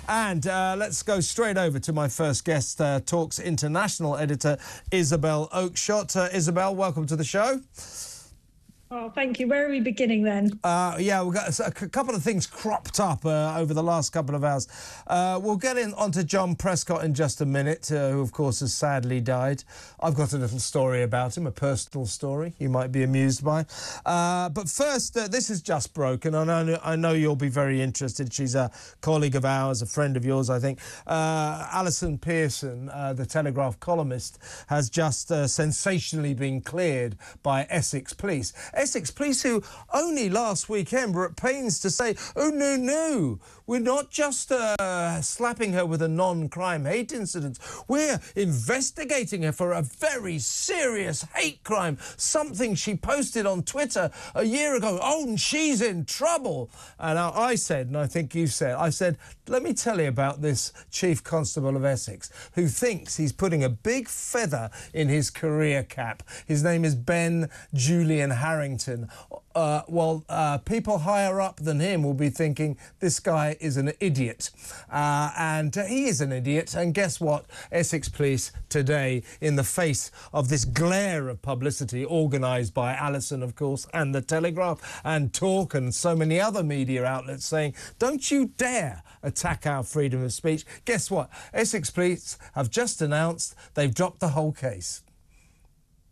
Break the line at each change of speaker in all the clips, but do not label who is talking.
And let's go straight over to my first guest, Talk's international editor, Isabel Oakeshott. Isabel, welcome to the show.
Oh, thank you. Where are we beginning then?
Yeah, we've got a couple of things cropped up over the last couple of hours. We'll get onto John Prescott in just a minute, who, of course, has sadly died. I've got a little story about him, a personal story you might be amused by. But first, this is just broken, and I know you'll be very interested. She's a colleague of ours, a friend of yours, I think. Allison Pearson, the Telegraph columnist, has just sensationally been cleared by Essex police. Essex police, who only last weekend were at pains to say, oh, no, we're not just slapping her with a non-crime hate incident. We're investigating her for a very serious hate crime, something she posted on Twitter a year ago. Oh, and she's in trouble. And I said, and I think you said, I said, let me tell you about this Chief Constable of Essex, who thinks he's putting a big feather in his career cap. His name is Ben Julian Harrington. People higher up than him will be thinking this guy is an idiot. And he is an idiot. And guess what? Essex Police today, in the face of this glare of publicity organised by Allison, of course, and the Telegraph and Talk and so many other media outlets saying, don't you dare attack our freedom of speech. Guess what? Essex Police have just announced they've dropped the whole case.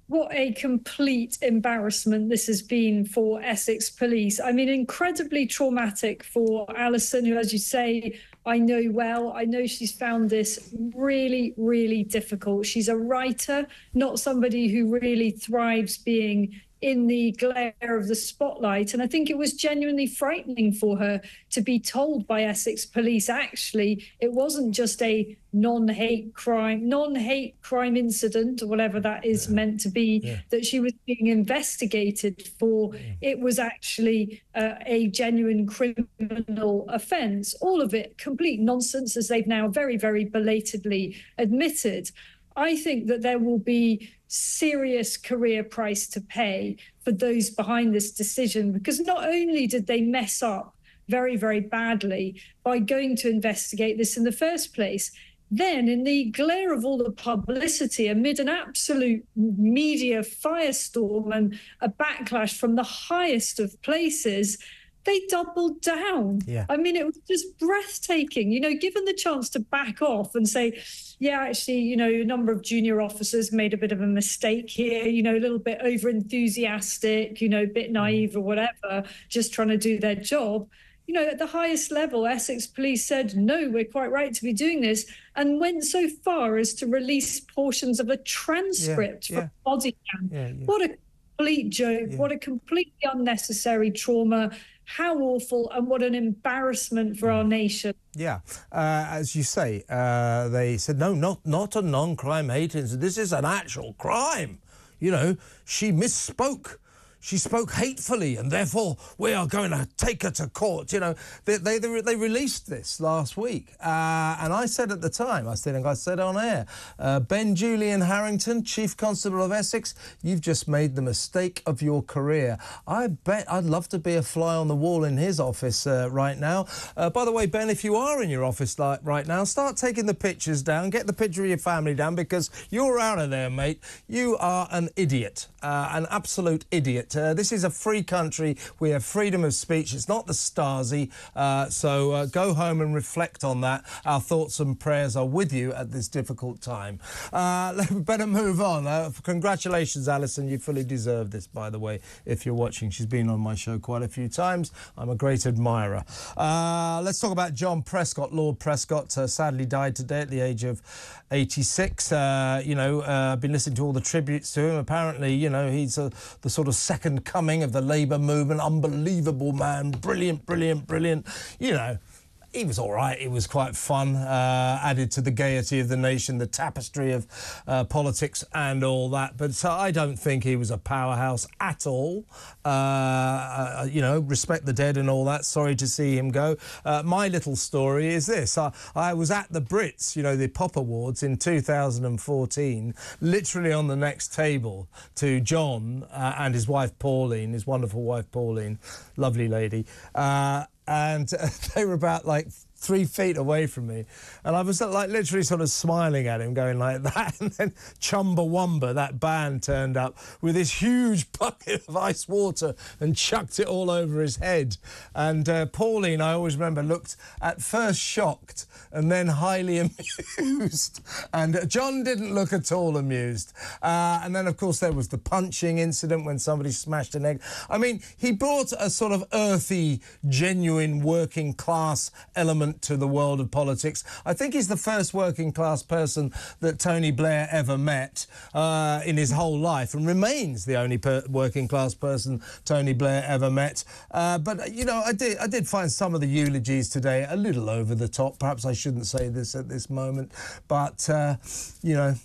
What a complete embarrassment this has been for Essex Police. I mean, incredibly traumatic for Alison, who, as you say, I know well. I know she's found this really, really difficult. She's a writer, not somebody who really thrives being in the glare of the spotlight. And I think it was genuinely frightening for her to be told by Essex Police, actually, it wasn't just a non-hate crime incident, or whatever that is meant to be, that she was being investigated for. It was actually a genuine criminal offence. All of it complete nonsense, as they've now very, very belatedly admitted. I think that there will be serious career price to pay for those behind this decision, because not only did they mess up very, very badly by going to investigate this in the first place, then in the glare of all the publicity, amid an absolute media firestorm and a backlash from the highest of places, they doubled down. Yeah. I mean, it was just breathtaking, you know, given the chance to back off and say, yeah, actually, you know, a number of junior officers made a bit of a mistake here, you know, a little bit over-enthusiastic, you know, a bit naive or whatever, just trying to do their job. You know, at the highest level, Essex Police said, no, we're quite right to be doing this, and went so far as to release portions of a transcript from body cam. What a complete joke, what a completely unnecessary trauma. How awful, and what an embarrassment for our nation.
Yeah, as you say, they said, no, not a non-crime hate incident. This is an actual crime. You know, she misspoke. She spoke hatefully, and therefore we are going to take her to court. You know, they released this last week, and I said at the time, I think I said on air, Ben Julian Harrington, Chief Constable of Essex, you've just made the mistake of your career. I bet I'd love to be a fly on the wall in his office right now. By the way, Ben, if you are in your office right now, start taking the pictures down, get the picture of your family down, because you're out of there, mate. You are an idiot, an absolute idiot. This is a free country. We have freedom of speech. It's not the Stasi. So go home and reflect on that. Our thoughts and prayers are with you at this difficult time. Better move on. Congratulations, Alison. You fully deserve this, by the way, if you're watching. She's been on my show quite a few times. I'm a great admirer. Let's talk about John Prescott. Lord Prescott sadly died today at the age of 86. You know, I've been listening to all the tributes to him. Apparently, you know, he's the sort of second coming of the Labour movement. Unbelievable man. Brilliant, brilliant, brilliant. You know, he was all right. It was quite fun, added to the gaiety of the nation, the tapestry of politics and all that. But I don't think he was a powerhouse at all. You know, respect the dead and all that. Sorry to see him go. My little story is this. I was at the Brits, you know, the Pop Awards in 2014, literally on the next table to John and his wife Pauline, his wonderful wife Pauline, lovely lady. And they were about like 3 feet away from me. And I was like literally sort of smiling at him, going like that. And then Chumbawamba, that band, turned up with this huge bucket of ice water and chucked it all over his head. And Pauline, I always remember, looked at first shocked and then highly amused. And John didn't look at all amused. And then, of course, there was the punching incident when somebody smashed an egg. I mean, he brought a sort of earthy, genuine working class element to the world of politics. I think he's the first working class person that Tony Blair ever met in his whole life, and remains the only working class person Tony Blair ever met. But, you know, I did find some of the eulogies today a little over the top. Perhaps I shouldn't say this at this moment, but, you know,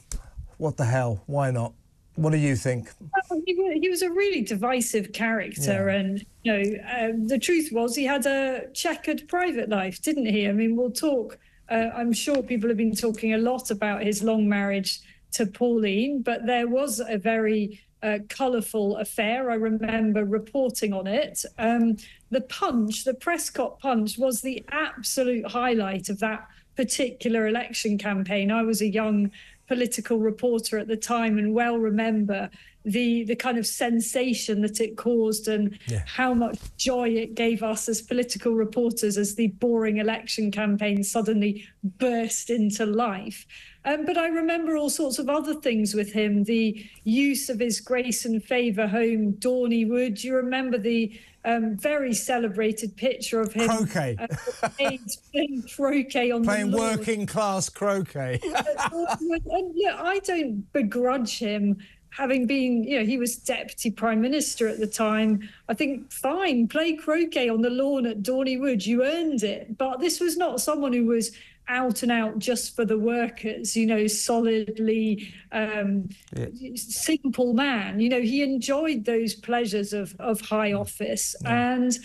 what the hell? Why not? What do you think?
Well, he was a really divisive character, and you know, the truth was he had a checkered private life, didn't he? I mean, we'll talk. I'm sure people have been talking a lot about his long marriage to Pauline, but there was a very colourful affair. I remember reporting on it. The punch, the Prescott punch, was the absolute highlight of that particular election campaign. I was a young political reporter at the time and well remember the kind of sensation that it caused and how much joy it gave us as political reporters as the boring election campaign suddenly burst into life. But I remember all sorts of other things with him, the use of his Grace and Favour home, Dawny Wood. You remember the very celebrated picture of him
croquet,
playing croquet on
playing
the lawn.
working class croquet.
And look, I don't begrudge him having been, you know, he was Deputy Prime Minister at the time. I think, fine, play croquet on the lawn at Dawny Wood, you earned it. But this was not someone who was out and out just for the workers, you know, solidly simple man. You know, he enjoyed those pleasures of high office. And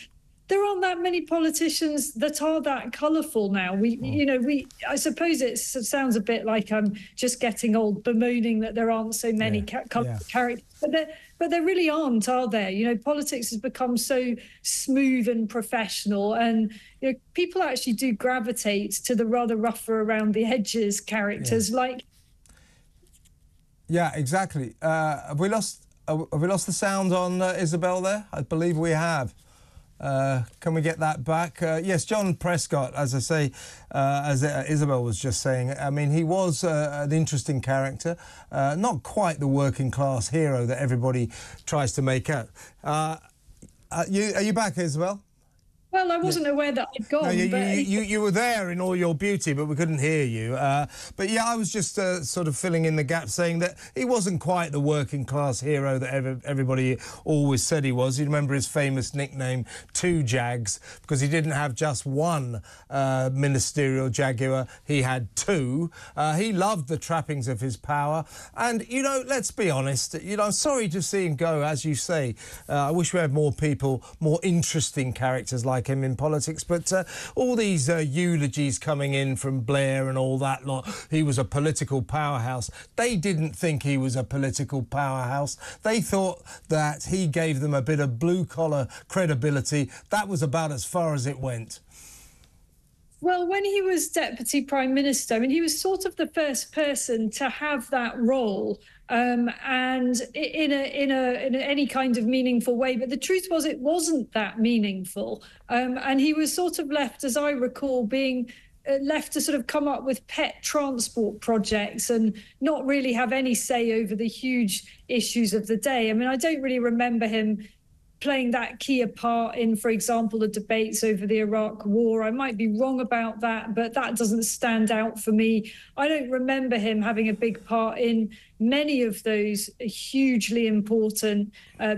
there aren't that many politicians that are that colourful now. I suppose it sounds a bit like I'm just getting old, bemoaning that there aren't so many characters, but there really aren't, are there? You know, politics has become so smooth and professional, and you know, people actually do gravitate to the rather rougher around the edges characters, like.
Yeah, exactly. Have we lost the sound on Isabel there? I believe we have. Can we get that back? Yes, John Prescott, as I say, as Isabel was just saying, I mean, he was an interesting character, not quite the working class hero that everybody tries to make out. Are you back, Isabel?
Well, I wasn't aware that I'd gone.
No, you were there in all your beauty, but we couldn't hear you. But yeah, I was just sort of filling in the gap, saying that he wasn't quite the working class hero that everybody always said he was. You remember his famous nickname, Two Jags, because he didn't have just one ministerial Jaguar, he had two. He loved the trappings of his power. And, you know, let's be honest, you know, I'm sorry to see him go, as you say. I wish we had more people, more interesting characters like him in politics, but all these eulogies coming in from Blair and all that lot, he was a political powerhouse. They didn't think he was a political powerhouse. They thought that he gave them a bit of blue-collar credibility. That was about as far as it went.
Well, when he was Deputy Prime Minister, I mean, he was sort of the first person to have that role, and in any kind of meaningful way. But the truth was, it wasn't that meaningful, and he was sort of left, as I recall, being left to sort of come up with pet transport projects and not really have any say over the huge issues of the day. I mean, I don't really remember him playing that key a part in, for example, the debates over the Iraq War. I might be wrong about that, but that doesn't stand out for me. I don't remember him having a big part in many of those hugely important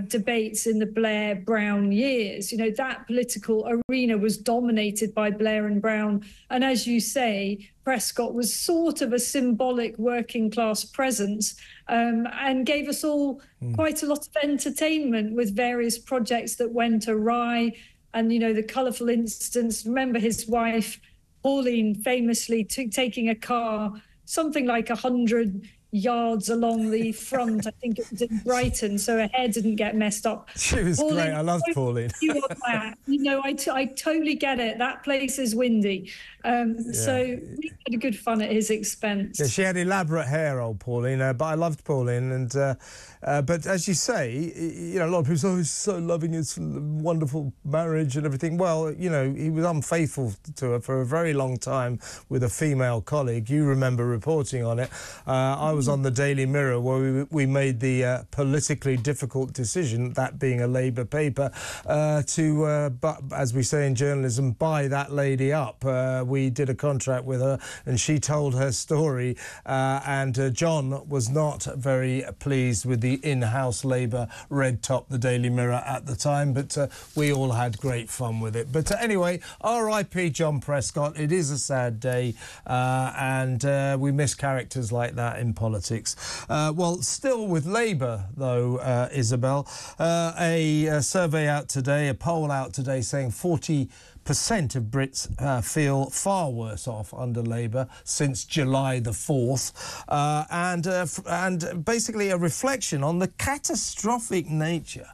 debates in the Blair-Brown years. You know, that political arena was dominated by Blair and Brown. And as you say, Prescott was sort of a symbolic working class presence, and gave us all quite a lot of entertainment with various projects that went awry. And, you know, the colourful instance, remember his wife, Pauline, famously taking a car something like 100 yards along the front. I think it was in Brighton, so her hair didn't get messed up.
She was great. I loved Pauline.
You know, I totally get it. That place is windy. So we had a good fun at his expense.
Yeah, she had elaborate hair, old Pauline, but I loved Pauline. And but as you say, you know, a lot of people say, oh, he's so loving his wonderful marriage and everything. Well, you know, he was unfaithful to her for a very long time with a female colleague. You remember reporting on it. I was on the Daily Mirror where we made the politically difficult decision, that being a Labour paper, but as we say in journalism, buy that lady up. We did a contract with her and she told her story, and John was not very pleased with the in-house Labour red top, the Daily Mirror at the time, but we all had great fun with it. But anyway, R.I.P. John Prescott. It is a sad day, and we miss characters like that in politics. Well, still with Labour, though, Isabel, a survey out today, a poll out today saying 40% of Brits feel far worse off under Labour since July the 4th, and basically a reflection on the catastrophic nature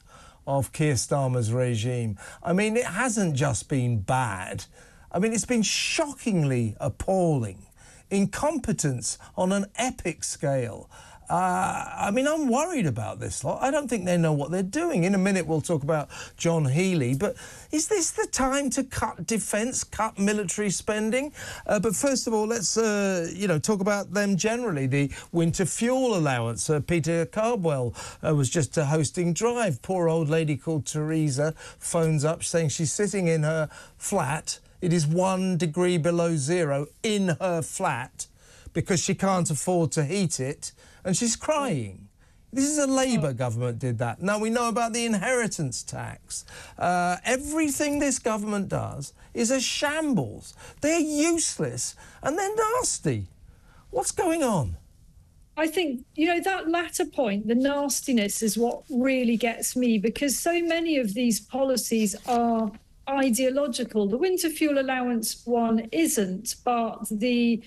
of Keir Starmer's regime. I mean, it hasn't just been bad. I mean, it's been shockingly appalling. Incompetence on an epic scale. I mean, I'm worried about this lot. I don't think they know what they're doing. In a minute, we'll talk about John Healey. But is this the time to cut defence, cut military spending? But first of all, let's, talk about them generally. The winter fuel allowance. Peter Cardwell was just hosting Drive. Poor old lady called Teresa phones up saying she's sitting in her flat. It is 1 degree below zero in her flat because she can't afford to heat it, and she's crying. This is a Labour government did that. Now, we know about the inheritance tax. Everything this government does is a shambles. They're useless and they're nasty. What's going on?
I think, you know, that latter point, the nastiness, is what really gets me, because so many of these policies are ideological. The winter fuel allowance one isn't, but the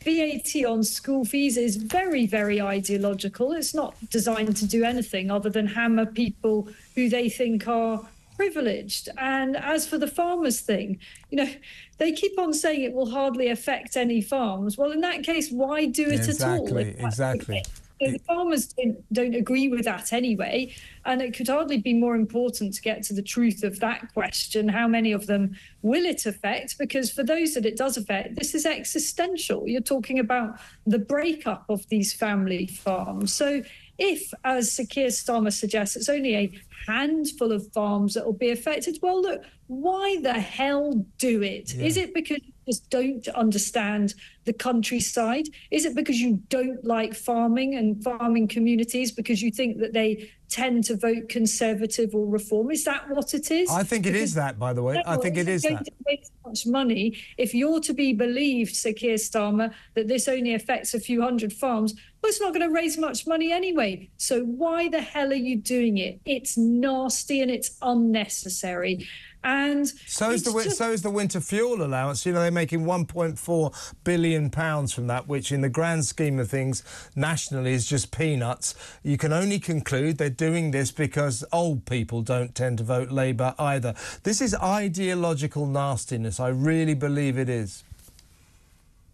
VAT on school fees is very, very ideological. It's not designed to do anything other than hammer people who they think are privileged. And as for the farmers thing, you know, they keep on saying it will hardly affect any farms. Well, in that case, why do it at all?
Exactly.
The farmers don't agree with that anyway, and it could hardly be more important to get to the truth of that question. How many of them will it affect? Because for those that it does affect, this is existential. You're talking about the breakup of these family farms. So if, as Sir Keir Starmer suggests, it's only a handful of farms that will be affected, well, look, why the hell do it? Yeah. Is it because you just don't understand the countryside? Is it because you don't like farming and farming communities, because you think that they tend to vote Conservative or Reform? Is that what it is?
I think it is that, by the way. I think it is that.
To waste much money, if you're to be believed, Sir Keir Starmer, that this only affects a few hundred farms, well, it's not going to raise much money anyway. So why the hell are you doing it? It's nasty and it's unnecessary. And
so is the winter fuel allowance. You know, they're making £1.4 billion from that, which in the grand scheme of things nationally is just peanuts. You can only conclude they're doing this because old people don't tend to vote Labour either. This is ideological nastiness. I really believe it is.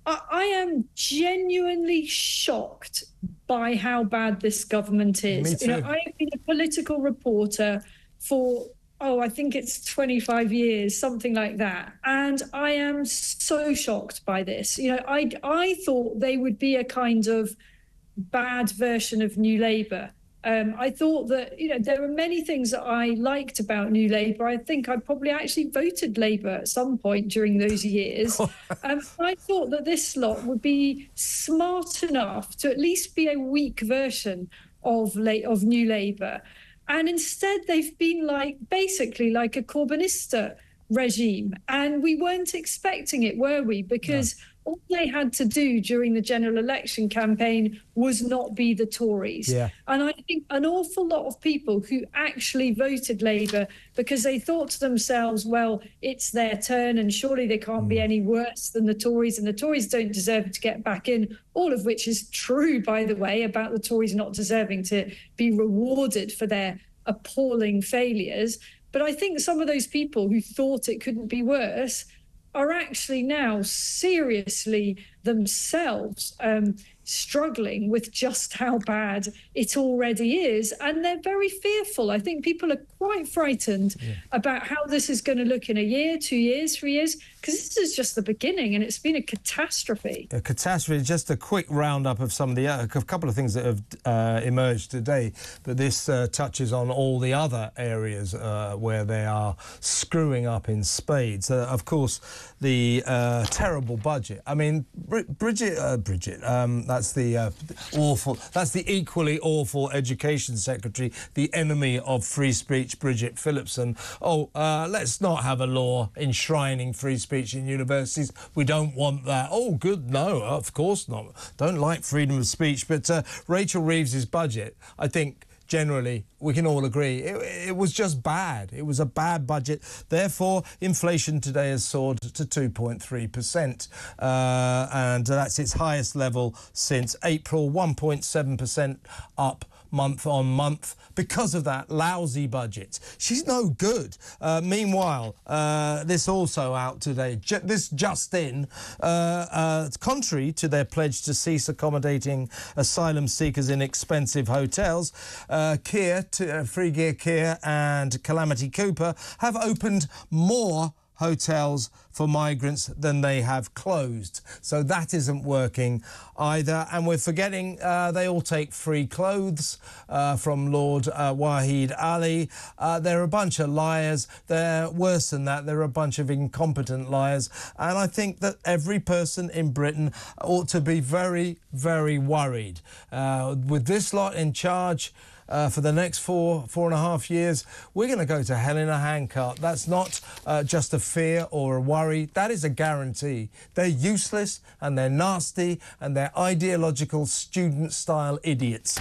I am genuinely shocked by how bad this government is.
Me too.
You know, I've been a political reporter for, I think it's 25 years, something like that. And I am so shocked by this. You know, I thought they would be a kind of bad version of New Labour. I thought that, you know, there were many things that I liked about New Labour. I think I probably actually voted Labour at some point during those years. I thought that this lot would be smart enough to at least be a weak version of New Labour. And instead, they've been basically like a Corbynista regime. And we weren't expecting it, were we? Because all they had to do during the general election campaign was not be the Tories.
Yeah.
And I think an awful lot of people who actually voted Labour because they thought to themselves, well, it's their turn and surely they can't be any worse than the Tories and the Tories don't deserve to get back in, all of which is true, by the way, about the Tories not deserving to be rewarded for their appalling failures. But I think some of those people who thought it couldn't be worse are actually now seriously themselves struggling with just how bad it already is. And they're very fearful. I think people are quite frightened about how this is going to look in a year, 2 years, 3 years, because this is just the beginning and it's been a catastrophe.
A catastrophe. Just a quick roundup of some of the a couple of things that have emerged today, but this touches on all the other areas where they are screwing up in spades. Of course, the terrible budget. I mean, Bridget, that's the awful, that's the equally awful Education Secretary, the enemy of free speech, Bridget Phillipson. Oh, let's not have a law enshrining free speech in universities. We don't want that. Oh, good, no, of course not. Don't like freedom of speech. But Rachel Reeves's budget, I think, generally, we can all agree, it was just bad. It was a bad budget. Therefore, inflation today has soared to 2.3%. And that's its highest level since April, 1.7% up month on month because of that lousy budget. She's no good. Meanwhile, this also out today, this just in, contrary to their pledge to cease accommodating asylum seekers in expensive hotels, Freegear Keir and Calamity Cooper have opened more hotels for migrants than they have closed. So that isn't working either. And we're forgetting they all take free clothes from Lord Wahid Ali. They're a bunch of liars. They're worse than that. They're a bunch of incompetent liars. And I think that every person in Britain ought to be very, very worried. With this lot in charge, for the next four and a half years, we're going to go to hell in a handcart. That's not just a fear or a worry. That is a guarantee. They're useless and they're nasty and they're ideological student-style idiots.